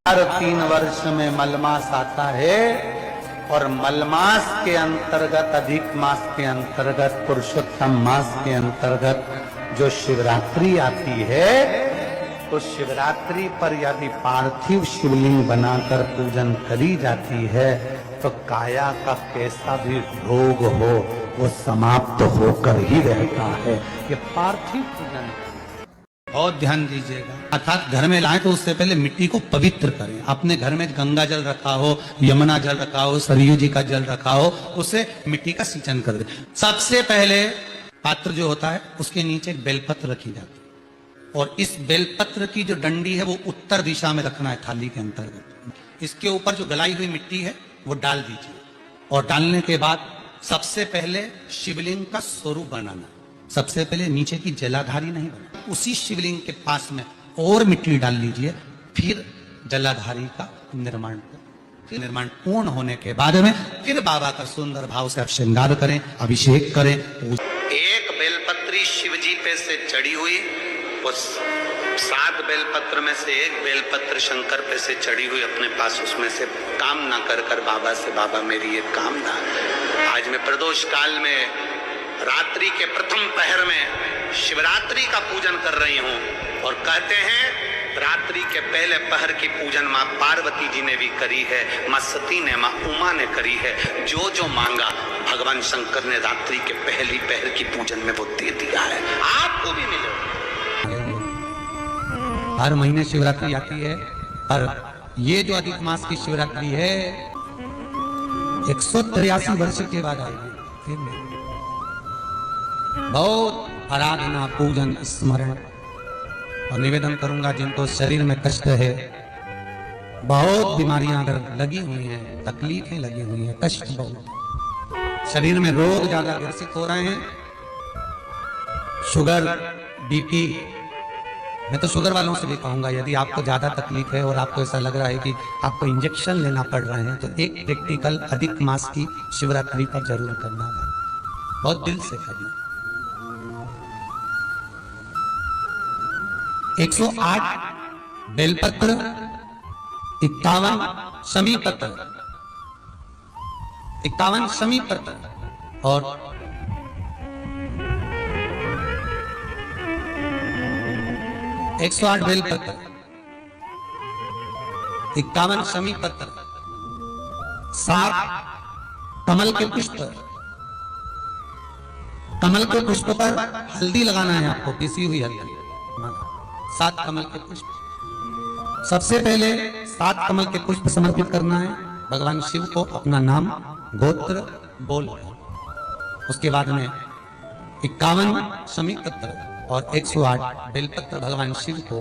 हर 3 वर्ष में मलमास आता है और मलमास के अंतर्गत अधिक मास के अंतर्गत पुरुषोत्तम मास के अंतर्गत जो शिवरात्रि आती है तो शिवरात्रि पर यदि पार्थिव शिवलिंग बनाकर पूजन करी जाती है तो काया का कैसा भी रोग हो वो समाप्त होकर ही रहता है। ये पार्थिव पूजन बहुत ध्यान दीजिएगा। अर्थात घर में लाएं तो उससे पहले मिट्टी को पवित्र करें। अपने घर में गंगा जल रखा हो, यमुना जल रखा हो, सरयू जी का जल रखा हो, उसे मिट्टी का सिंचन कर दे। सबसे पहले पात्र जो होता है उसके नीचे एक बेलपत्र रखी जाती है और इस बेलपत्र की जो डंडी है वो उत्तर दिशा में रखना है थाली के अंतर्गत। इसके ऊपर जो गलाई हुई मिट्टी है वो डाल दीजिए और डालने के बाद सबसे पहले शिवलिंग का स्वरूप बनाना। सबसे पहले नीचे की जलाधारी नहीं बना, उसी शिवलिंग के पास में और मिट्टी डाल लीजिए, फिर जलाधारी का निर्माण करें। फिर निर्माण पूर्ण होने के बाद में फिर बाबा का सुंदर भाव से आप श्रृंगार करें, अभिषेक करें। एक बेलपत्री शिव जी पे से चढ़ी हुई, उस 7 बेलपत्र में से एक बेलपत्र शंकर पे से चढ़ी हुई अपने पास, उसमें से कामना कर बाबा से, बाबा मेरी ये कामना आज मैं प्रदोष काल में रात्रि के प्रथम पहर में शिवरात्रि का पूजन कर रही हूँ और कहते हैं रात्रि के पहले पहर की पूजन माँ पार्वती जी ने भी करी है, माँ सती ने, माँ उमा ने करी है। जो जो मांगा भगवान शंकर ने रात्रि के पहली पहर की पूजन में वो दे दिया है, आपको भी मिले। हर महीने शिवरात्रि आती है और ये जो अधिक मास की शिवरात्रि है 183 वर्ष के बाद आएगी। बहुत आराधना, पूजन, स्मरण और निवेदन करूंगा जिनको शरीर में कष्ट है, बहुत बीमारियां अगर लगी हुई हैं, तकलीफें लगी हुई हैं, कष्ट बहुत, शरीर में रोग ज्यादा ग्रसित हो रहे हैं, शुगर, बीपी, मैं तो शुगर वालों से भी कहूंगा यदि आपको ज्यादा तकलीफ है और आपको ऐसा लग रहा है कि आपको इंजेक्शन लेना पड़ रहे हैं तो एक प्रैक्टिकल अधिक मास की शिवरात्रि पर जरूर करना है, बहुत दिल से करना। 108 बेलपत्र, 51 शमी पत्र, 51 शमी पत्र और 108 बेलपत्र, 51 शमी पत्र, 7 कमल के पुष्प। कमल के पुष्प पर हल्दी लगाना है आपको, पिसी हुई हल्दी, 7 कमल के पुष्प। सबसे पहले 7 कमल के पुष्प समर्पित करना है भगवान शिव को, अपना नाम गोत्र बोल। उसके बाद में 51 शमी पत्र और 108 बेलपत्र भगवान शिव को,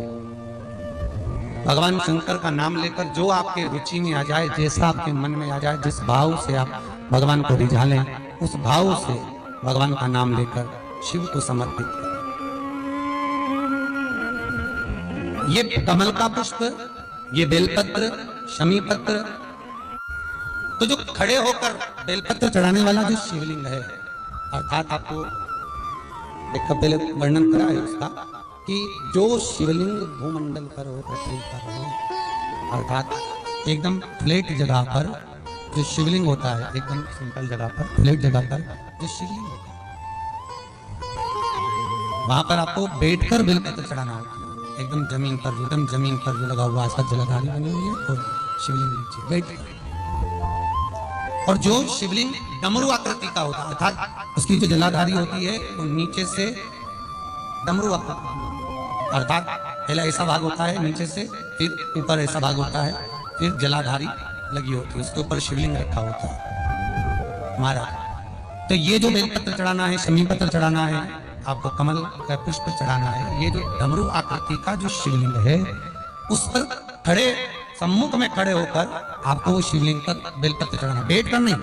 भगवान शंकर का नाम लेकर जो आपके रुचि में आ जाए, जैसा आपके मन में आ जाए, जिस भाव से आप भगवान को रिझा लें, उस भाव से भगवान का नाम लेकर शिव को समर्पित करें। ये कमल का पुष्प, ये बेलपत्र, शमी पत्र, तो जो खड़े होकर बेलपत्र चढ़ाने वाला जो शिवलिंग है, अर्थात आपको एक पहले वर्णन करा है उसका कि जो शिवलिंग भूमंडल पर हो, पृथ्वी पर हो, अर्थात एकदम फ्लैट जगह पर जो शिवलिंग होता है, एकदम सिंपल जगह पर, फ्लैट जगह पर जो शिवलिंग होता है, वहां पर आपको बैठकर बेलपत्र चढ़ाना होता है। एकदम जमीन पर, एकदम जमीन पर जो लगा हुआ आसपास जलाधारी बनी हुई है और शिवलिंग नीचे बैठ। और जो शिवलिंग डमरू आकृति का होता है, अर्थात उसकी जो जलाधारी होती है वो नीचे से डमरू आकृति, अर्थात पहला ऐसा भाग होता है नीचे से, फिर ऊपर ऐसा भाग होता है, फिर जलाधारी लगी होती है, उसके ऊपर शिवलिंग रखा होता है हमारा। तो ये जो बेलपत्र चढ़ाना है, शमी पत्र चढ़ाना है, आपको कमल का पुष्प चढ़ाना है, ये जो डमरू आकृति का जो शिवलिंग है उस पर खड़े, सम्मुख में खड़े होकर आपको वो शिवलिंग पर बेलपत्र चढ़ाना, बैठ कर नहीं,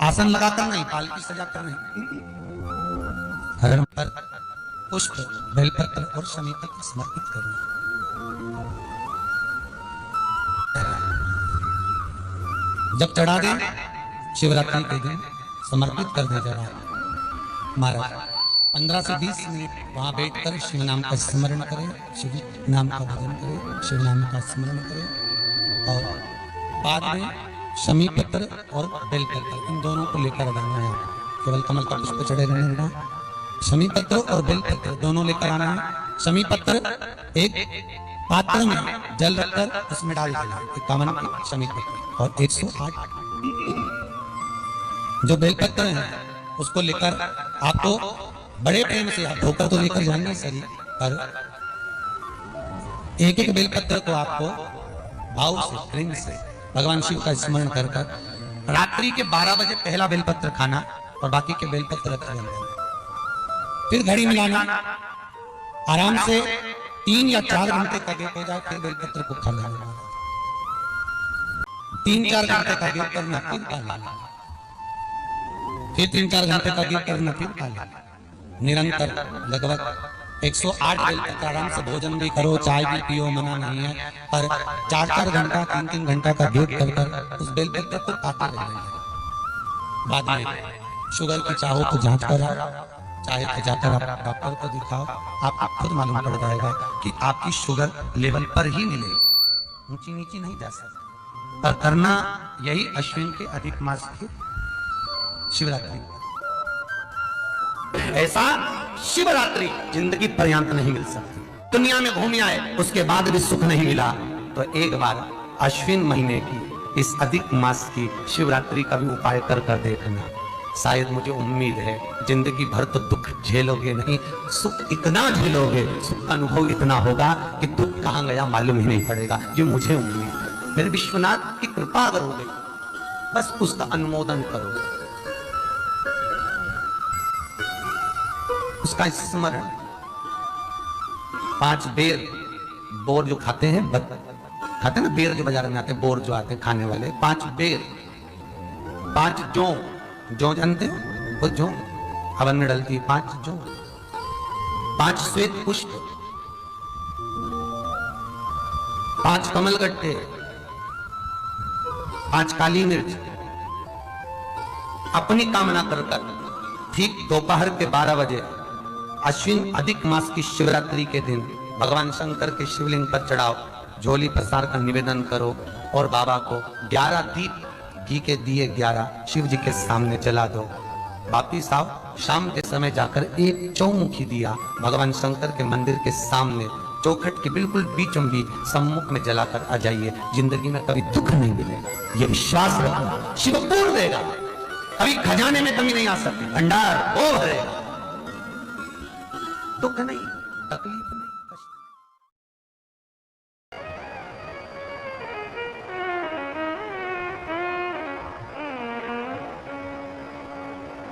आसन लगाकर नहीं, पालकी सजाकर नहीं, हरण पर पुष्प, बेलपत्र और शमी पत्र समर्पित करना। जब चढ़ा दें शिवरात्रि के दिन समर्पित कर दे जरा महाराज, 15 से 20 मिनट वहाँ बैठकर शिव नाम का स्मरण करें, शिव नाम का भजन करें, शिव नाम का स्मरण करें। और बाद में शमी पत्र और बेलपत्र इन दोनों को लेकर आना है। केवल कमल का पुष्प चढ़े रहने देना। शमी पत्र और बेलपत्र दोनों लेकर आना है। शमी पत्र एक पात्र में जल रखकर उसमें डाल देना 51 की शमी पत्र, और 108 जो बेलपत्र है उसको लेकर आपको बड़े प्रेम से हाथ धोकर तो लेकर जाएंगे सही, पर एक एक बेलपत्र को आपको भाव से प्रेम से भगवान शिव का स्मरण कर कर रात्रि के 12 बजे पहला बेलपत्र खाना और बाकी के बेलपत्र रख देना। फिर घड़ी मिलाना, आराम से 3 या 4 घंटे का गैप हो जाए फिर बेलपत्र को खा लेना। 3-4 घंटे का गैप करना फिर खा लेना, फिर 3-4 घंटे का गैप करना फिर खा लेना। निरंतर लगभग 108 बेलपत्र आराम से भोजन भी करो, चाय भी पियो, मना नहीं है, पर 4-4 घंटा 3-3 घंटा का गैप कर कर उस बेलपत्र को खाते रहना। बाद में शुगर की चाहो तो जांच कराओ, चाहे तो जाकर आप डॉक्टर को दिखाओ, आपको खुद मालूम पड़ जाएगा कि आपकी शुगर लेवल पर ही मिले, ऊंची नीची नहीं जा सकती। पर करना यही अश्विन के अधिक मास की शिवरात्रि। ऐसा शिवरात्रि जिंदगी पर्यंत नहीं मिल सकती। दुनिया में घूम आए उसके बाद भी सुख नहीं मिला, तो एक बार अश्विन महीने की इस अधिक मास की शिवरात्रि का भी उपाय कर कर देखना। शायद मुझे उम्मीद है जिंदगी भर तो दुख झेलोगे नहीं, सुख इतना झेलोगे, सुख का अनुभव इतना होगा कि दुख कहां गया मालूम ही नहीं पड़ेगा। ये मुझे उम्मीद है। मेरे विश्वनाथ की कृपा करोगे, बस उसका अनुमोदन करो, उसका स्मरण। 5 बेर बोर जो खाते हैं, खाते हैं ना बेर जो बाजार में आते हैं, बोर जो आते हैं खाने वाले, 5 बेर, 5 जौ जानते हो, वो जौ हवन में डलती है, 5 जौ, 5 श्वेत पुष्प, 5 कमल गट्टे, 5 काली मिर्च, अपनी कामना कर कर ठीक दोपहर के 12 बजे अश्विन अधिक मास की शिवरात्रि के दिन भगवान शंकर के शिवलिंग पर चढ़ाओ, झोली प्रसार का निवेदन करो और बाबा को 11 दीप घी के दिए 11 शिव जी के सामने जला दो। वापिस आओ, शाम के समय जाकर एक चौमुखी दिया भगवान शंकर के मंदिर के सामने चौखट के बिल्कुल बीचों बीच सम्मुख में जलाकर आ जाइए। जिंदगी में कभी दुख नहीं मिलेगा, ये विश्वास रखो, शिव पूर्ण देगा, कभी खजाने में कमी नहीं आ सकती, भंडार वो भरेगा, दुख नहीं, तकलीफ नहीं, कष्ट।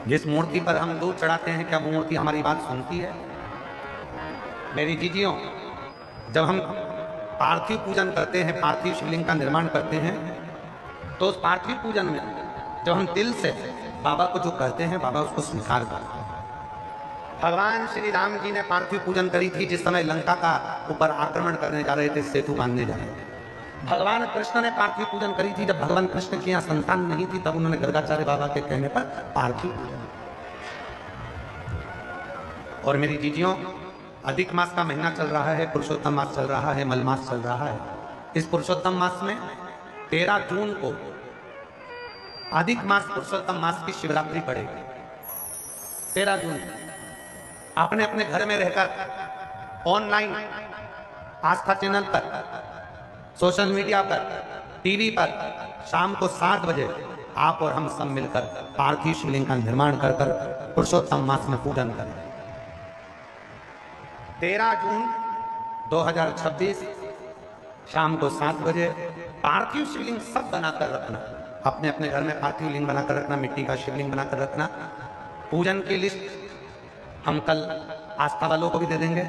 जिस मूर्ति पर हम दूध चढ़ाते हैं, क्या वो मूर्ति हमारी बात सुनती है? मेरी दीदियों, जब हम पार्थिव पूजन करते हैं, पार्थिव शिवलिंग का निर्माण करते हैं, तो उस पार्थिव पूजन में जब हम दिल से बाबा को जो कहते हैं, बाबा उसको स्वीकार करते हैं। भगवान श्री राम जी ने पार्थिव पूजन करी थी जिस समय लंका का ऊपर आक्रमण करने जा रहे थे, सेतु बांधने जा रहे थे। भगवान कृष्ण ने पार्थिव पूजन करी थी जब भगवान कृष्ण की यहाँ संतान नहीं थी, तब उन्होंने गर्गाचार्य बाबा के कहने पर पार्थिव पूजन। और मेरी दीदियों, अधिक मास का महीना चल रहा है, पुरुषोत्तम मास चल रहा है, मलमास चल रहा है। इस पुरुषोत्तम मास में 13 जून को अधिक मास पुरुषोत्तम मास की शिवरात्रि पड़ेगी। 13 जून आपने अपने घर में रहकर ऑनलाइन आस्था चैनल पर, सोशल मीडिया पर, टीवी पर शाम को 7 बजे आप और हम सब मिलकर पार्थिव शिवलिंग का निर्माण कर कर पुरुषोत्तम मास में पूजन करें। 13 जून 2026 शाम को 7 बजे पार्थिव शिवलिंग सब बनाकर रखना, अपने अपने घर में पार्थिव लिंग बनाकर रखना, मिट्टी का शिवलिंग बनाकर रखना। पूजन की लिस्ट हम कल आस्था वालों को भी दे देंगे,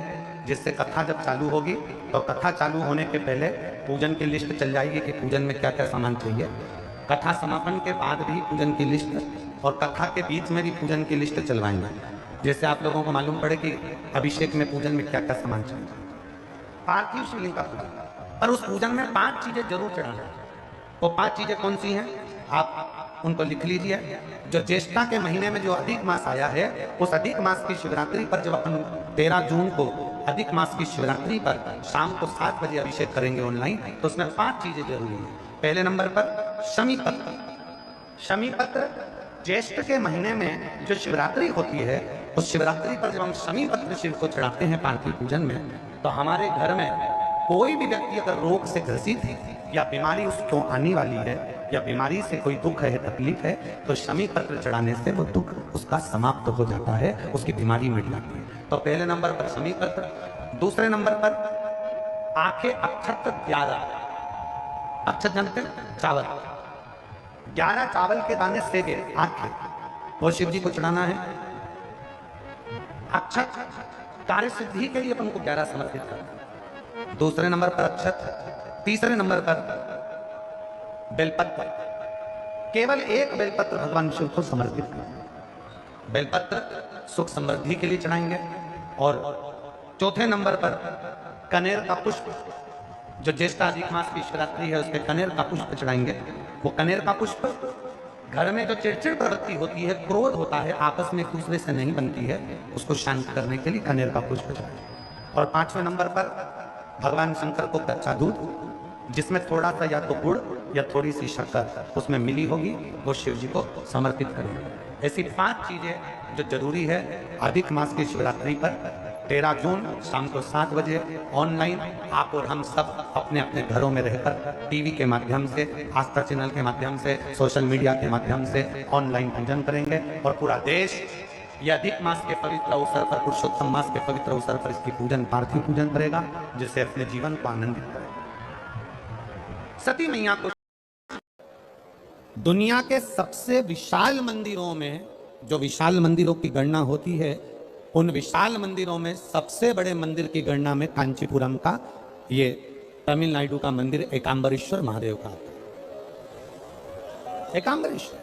जिससे कथा जब चालू होगी तो कथा चालू होने के पहले पूजन की लिस्ट चल जाएगी कि पूजन में क्या क्या सामान चाहिए। कथा समापन के बाद भी पूजन की लिस्ट और कथा के बीच में भी पूजन की लिस्ट चलवाएंगे, जिससे आप लोगों को मालूम पड़े कि अभिषेक में पूजन में क्या क्या सामान चाहिए। पार्थिव शिवलिंग का पूजन, और उस पूजन में 5 चीजें जरूर चढ़ाना। वो 5 चीजें कौन सी हैं? आप उनको लिख लीजिए। जो ज्येष्ठा के महीने में जो अधिक मास आया है, उस अधिक मास की शिवरात्रि पर जब अपन 13 जून को अधिक मास की शिवरात्रि पर शाम को 7 बजे अभिषेक करेंगे ऑनलाइन, तो उसमें 5 चीजें जरूरी हैं। पहले नंबर पर शमी पत्र। शमी पत्र ज्येष्ठ के महीने में जो शिवरात्रि होती है, उस शिवरात्रि पर जब हम शमी पत्र शिव को चढ़ाते हैं पार्थिव पूजन में, तो हमारे घर में कोई भी व्यक्ति अगर रोग से ग्रसित है या बीमारी उसको आने वाली है या बीमारी से कोई दुख है, तकलीफ है, तो शमी पत्र चढ़ाने से वो दुख उसका समाप्त हो जाता है, उसकी बीमारी मिट जाती है। तो पहले नंबर पर शमी पत्र। दूसरे नंबर पर आंखें अक्षत 11। अक्षत जानते हैं? चावल 11 चावल के दाने सेवे आंखें, वो शिव जी को चढ़ाना है। अक्षत कार्य सिद्धि के लिए अपन को 11 समर्पित करना है। दूसरे नंबर पर अक्षत। तीसरे नंबर पर बेलपत्र, केवल एक बेलपत्र भगवान शिव को समर्पित करना। बेलपत्र सुख समृद्धि के लिए चढ़ाएंगे। और चौथे नंबर पर कनेर का पुष्प, जो ज्येष्ठा अधिक मास की शिवरात्रि है उसके कनेर का पुष्प चढ़ाएंगे। वो कनेर का पुष्प घर में जो चिड़चिड़ प्रवृत्ति होती है, क्रोध होता है, आपस में एक दूसरे से नहीं बनती है, उसको शांत करने के लिए कनेर का पुष्प चढ़ाएंगे। और 5वें नंबर पर भगवान शंकर को कच्चा दूध, जिसमें थोड़ा सा या तो गुड़ या थोड़ी सी शक्कर उसमें मिली होगी, वो शिव जी को समर्पित करेंगे। ऐसी 5 चीजें जो जरूरी है अधिक मास की शिवरात्रि पर 13 जून शाम को 7 बजे ऑनलाइन आप और हम सब अपने अपने घरों में रहकर टीवी के माध्यम से, आस्था चैनल के माध्यम से, सोशल मीडिया के माध्यम से ऑनलाइन पूजन करेंगे। और पूरा देश ये अधिक मास के पवित्र अवसर पर, पुरुषोत्तम मास के पवित्र अवसर पर इसकी पूजन, पार्थिव पूजन करेगा, जिससे अपने जीवन को आनंदित करेगा। सती मैया को दुनिया के सबसे विशाल मंदिरों में, जो विशाल मंदिरों की गणना होती है, उन विशाल मंदिरों में सबसे बड़े मंदिर की गणना में कांचीपुरम का, ये तमिलनाडु का मंदिर एकांबरेश्वर महादेव का आता है। एकांबरेश्वर,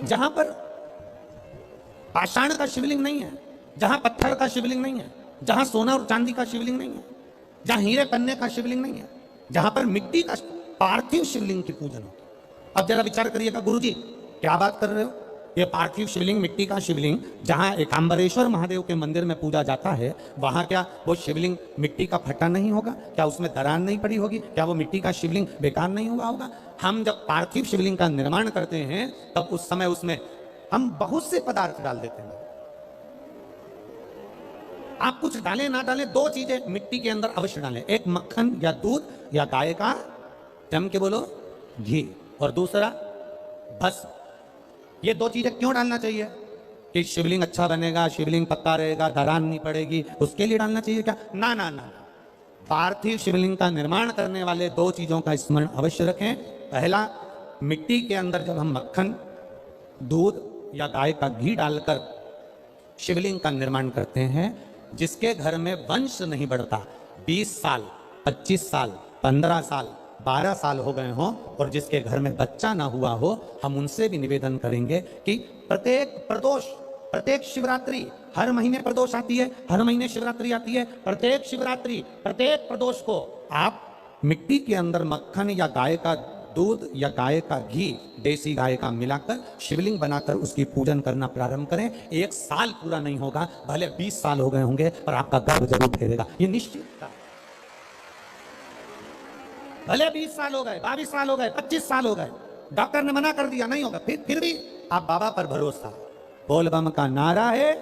जहां पर पाषाण का शिवलिंग नहीं है, जहां पत्थर का शिवलिंग नहीं है, जहां सोना और चांदी का शिवलिंग नहीं है, जहां हीरे पन्ने का शिवलिंग नहीं है, जहां पर मिट्टी का पार्थिव शिवलिंग की पूजन होती है। अब जरा विचार करिएगा, गुरुजी क्या बात कर रहे हो? ये पार्थिव शिवलिंग, मिट्टी का शिवलिंग जहां एकांबरेश्वर महादेव के मंदिर में पूजा जाता है, वहां क्या वो शिवलिंग मिट्टी का फटा नहीं होगा? क्या उसमें दरार नहीं पड़ी होगी? क्या वो मिट्टी का शिवलिंग बेकार नहीं हुआ होगा? हम जब पार्थिव शिवलिंग का निर्माण करते हैं, तब उस समय उसमें हम बहुत से पदार्थ डाल देते हैं। आप कुछ डालें ना डालें, 2 चीजें मिट्टी के अंदर अवश्य डालें। एक मक्खन या दूध या गाय का, जम के बोलो, घी, और दूसरा भस्म। ये 2 चीजें क्यों डालना चाहिए? कि शिवलिंग अच्छा बनेगा, शिवलिंग पक्का रहेगा, दरार नहीं पड़ेगी, उसके लिए डालना चाहिए क्या? ना ना ना। पार्थिव शिवलिंग का निर्माण करने वाले 2 चीजों का स्मरण अवश्य रखें। पहला, मिट्टी के अंदर जब हम मक्खन, दूध या गाय का घी डालकर शिवलिंग का निर्माण करते हैं, जिसके घर में वंश नहीं बढ़ता, 20 साल, 25 साल, 15 साल, 12 साल हो गए हों, और जिसके घर में बच्चा ना हुआ हो, हम उनसे भी निवेदन करेंगे कि प्रत्येक प्रदोष, प्रत्येक शिवरात्रि, हर महीने प्रदोष आती है, हर महीने शिवरात्रि आती है, प्रत्येक शिवरात्रि, प्रत्येक प्रदोष को आप मिट्टी के अंदर मक्खन या गाय का दूध या गाय का घी, देसी गाय का मिलाकर शिवलिंग बनाकर उसकी पूजन करना प्रारंभ करें। 1 साल पूरा नहीं होगा, भले 20 साल हो गए होंगे, पर आपका गर्भ जरूर फेरेगा, ये निश्चित। भले 20 साल हो गए, 22 साल हो गए, 25 साल हो गए, डॉक्टर ने मना कर दिया, नहीं होगा, फिर भी आप बाबा पर भरोसा, बोल बम का नारा है,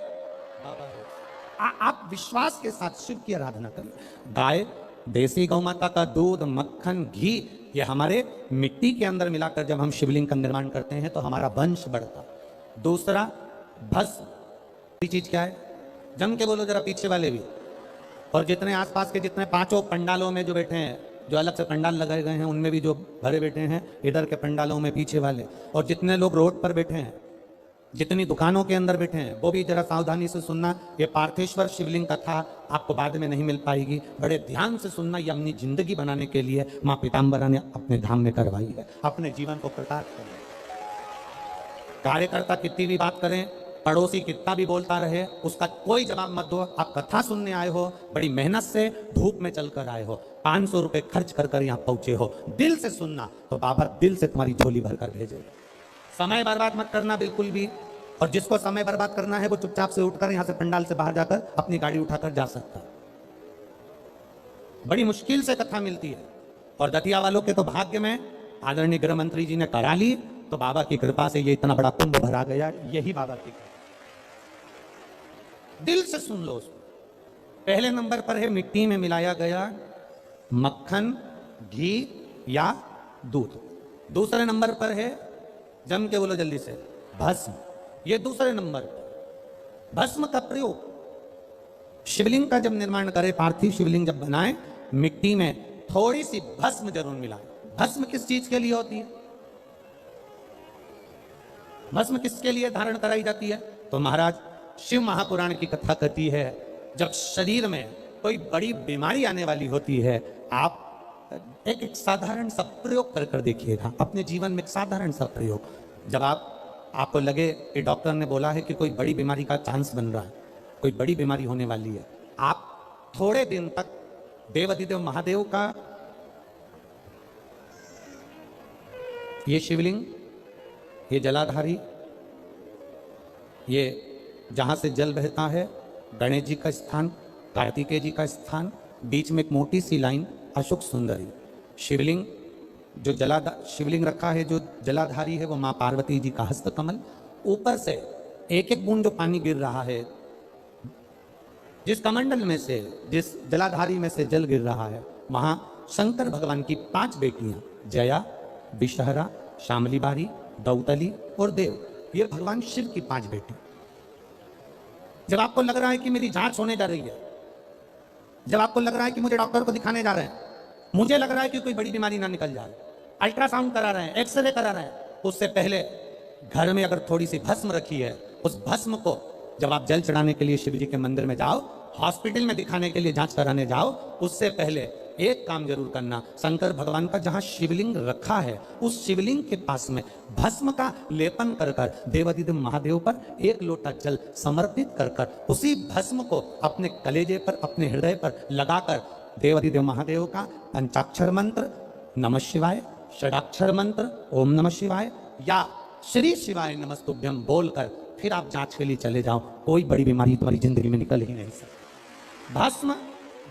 आप विश्वास के साथ शिव की आराधना करें। गाय, देसी गौ माता का दूध, मक्खन, घी, ये हमारे मिट्टी के अंदर मिलाकर जब हम शिवलिंग का निर्माण करते हैं तो हमारा वंश बढ़ता। दूसरा, भस्म। चीज क्या है? जम के बोलो जरा, पीछे वाले भी, और जितने आसपास के जितने 5 पंडालों में जो बैठे हैं, जो अलग से पंडाल लगाए गए हैं, उनमें भी जो भरे बैठे हैं, इधर के पंडालों में पीछे वाले, और जितने लोग रोड पर बैठे हैं, जितनी दुकानों के अंदर बैठे हैं, वो भी जरा सावधानी से सुनना। ये पार्थेश्वर शिवलिंग कथा आपको बाद में नहीं मिल पाएगी, बड़े ध्यान से सुनना। ये अपनी जिंदगी बनाने के लिए माँ पीताम्बरा ने अपने धाम में करवाई है, अपने जीवन को कृतार्थ करें। कार्यकर्ता कितनी भी बात करें, पड़ोसी कितना भी बोलता रहे उसका कोई जवाब मत दो। आप कथा सुनने आए हो, बड़ी मेहनत से धूप में चलकर आए हो, 500 रुपए खर्च कर यहाँ पहुंचे हो, दिल से सुनना तो बाबा दिल से तुम्हारी झोली भर कर भेजे। समय बर्बाद मत करना बिल्कुल भी। और जिसको समय बर्बाद करना है वो चुपचाप से उठकर यहां से पंडाल से बाहर जाकर अपनी गाड़ी उठाकर जा सकता है। बड़ी मुश्किल से कथा मिलती है और दतिया वालों के तो भाग्य में आदरणीय गृह मंत्री जी ने करा ली तो बाबा की कृपा से ये इतना बड़ा कुंभ भरा गया। यही बाबा की कृपा। दिल से सुन लो उसको। पहले नंबर पर है मिट्टी में मिलाया गया मक्खन, घी या दूध। दूसरे नंबर पर है, जम के बोलो जल्दी से, भस्म। ये दूसरे नंबर पर भस्म का प्रयोग। शिवलिंग का जब निर्माण करे, पार्थिव शिवलिंग जब बनाए, मिट्टी में थोड़ी सी भस्म जरूर मिलाए। भस्म किस चीज के लिए होती है? भस्म किसके लिए धारण कराई जाती है? तो महाराज शिव महापुराण की कथा कहती है जब शरीर में कोई बड़ी बीमारी आने वाली होती है, आप एक साधारण सा प्रयोग कर देखिएगा अपने जीवन में। एक साधारण सा प्रयोग, जब आपको लगे कि डॉक्टर ने बोला है कि कोई बड़ी बीमारी का चांस बन रहा है, कोई बड़ी बीमारी होने वाली है, आप थोड़े दिन तक देवाधिदेव महादेव का ये शिवलिंग, ये जलाधारी, ये जहां से जल बहता है, गणेश जी का स्थान, कार्तिकेय जी का स्थान, बीच में एक मोटी सी लाइन अशोक सुंदरी, शिवलिंग जो शिवलिंग रखा है, जो जलाधारी है वो मां पार्वती जी का हस्त कमल, ऊपर से एक एक बूंद जो पानी गिर रहा है, जिस कमंडल में से, जिस जलाधारी में से जल गिर रहा है, वहां शंकर भगवान की 5 बेटियां, जया, विषहरा, शामली बारी, दौतली और देव, ये भगवान शिव की 5 बेटी। जब आपको लग रहा है कि मेरी जांच होने जा रही है, जब आपको लग रहा है कि मुझे डॉक्टर को दिखाने जा रहे हैं, मुझे लग रहा है कि कोई बड़ी बीमारी ना निकल जाए, अल्ट्रासाउंड करा रहे हैं, एक्सरे करा रहे हैं, उससे पहले घर में अगर थोड़ी सी भस्म रखी है, उस भस्म को जब आप जल चढ़ाने के लिए शिव जी के मंदिर में जाओ, हॉस्पिटल में दिखाने के लिए जांच कराने जाओ, उससे पहले एक काम जरूर करना, शंकर भगवान का जहां शिवलिंग रखा है उस शिवलिंग के पास में भस्म का लेपन कर कर देवाधिदेव महादेव पर 1 लोटा जल समर्पित कर कर उसी भस्म को अपने कलेजे पर, अपने हृदय पर लगाकर देवाधिदेव महादेव का पंचाक्षर मंत्र नमः शिवाय, षडाक्षर मंत्र ओम नमः शिवाय या श्री शिवाय नमस्तुभ्यम बोलकर फिर आप जांच के लिए चले जाओ। कोई बड़ी बीमारी तुम्हारी जिंदगी में निकल ही नहीं सकती। भस्म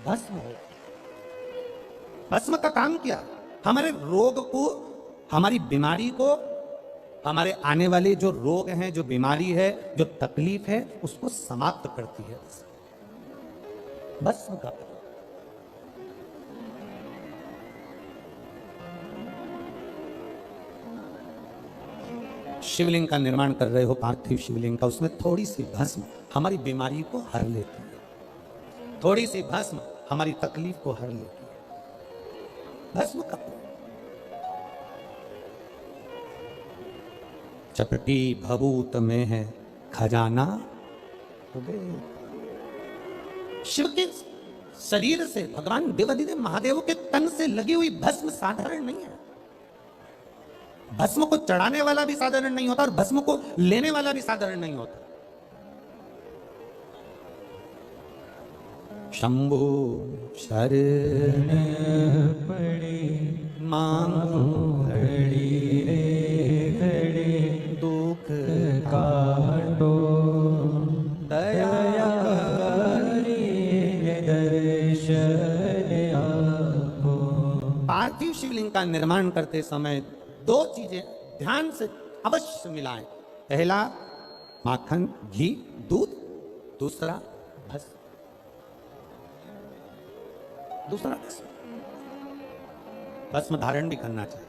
भस्म हो। भस्म का काम क्या? हमारे रोग को, हमारी बीमारी को, हमारे आने वाले जो रोग हैं, जो बीमारी है, जो तकलीफ है, उसको समाप्त करती है भस्म का। शिवलिंग का निर्माण कर रहे हो, पार्थिव शिवलिंग का, उसमें थोड़ी सी भस्म हमारी बीमारी को हर लेती है, थोड़ी सी भस्म हमारी तकलीफ को हर लेती है। भस्म का चपटी भभूत में है खजाना। शिव के शरीर से, भगवान देवाधिदेव महादेव के तन से लगी हुई भस्म साधारण नहीं है। भस्म को चढ़ाने वाला भी साधारण नहीं होता और भस्म को लेने वाला भी साधारण नहीं होता। शंभु शरण पड़ी मांगो घड़ी रे घड़ी, दुख काटो दया दर्शन आपो। पार्थिव शिवलिंग का निर्माण करते समय 2 चीजें ध्यान से अवश्य मिलाएं। पहला माखन, घी, दूध, दूसरा भस्म। भस्म धारण भी करना चाहिए।